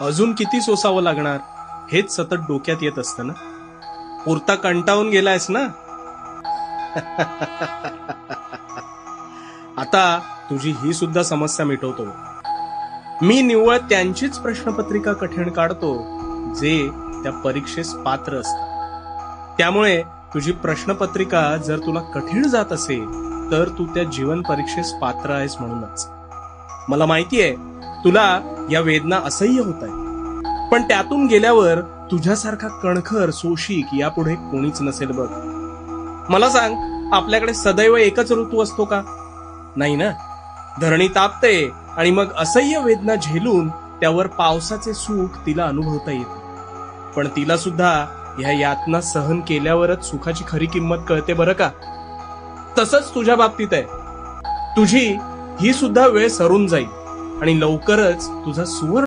अजून किती सोसावं लागणार हेच सतत डोक्यात येत असतं ना. पुरता कंटाळून गेलायस ना. आता तुझी ही सुद्धा समस्या मिटवतो. मी निव्वळ त्यांचीच प्रश्नपत्रिका कठीण काढतो जे त्या परीक्षेस पात्र असतात. त्यामुळे तुझी प्रश्नपत्रिका जर तुला कठीण जात असेल तर तू त्या जीवन परीक्षेस पात्र आहेस म्हणूनच. मला माहितीये तुला या वेदना असह्य होत आहे, पण त्यातून गेल्यावर तुझ्यासारखा कणखर सोशिक यापुढे कोणीच नसेल बघ. मला सांग, आपल्याकडे सदैव एकच ऋतू असतो का? नाही ना. धरणी तापते आणि मग असह्य वेदना झेलून त्यावर पावसाचे सुख तिला अनुभवता येते. पण तिला सुद्धा ह्या यातना सहन केल्यावरच सुखाची खरी किंमत कळते बरं का. तसंच तुझ्या बाबतीत आहे. तुझी ही सुद्धा वेळ सरून जाईल आणि लवकरच तुझा सुवर्ण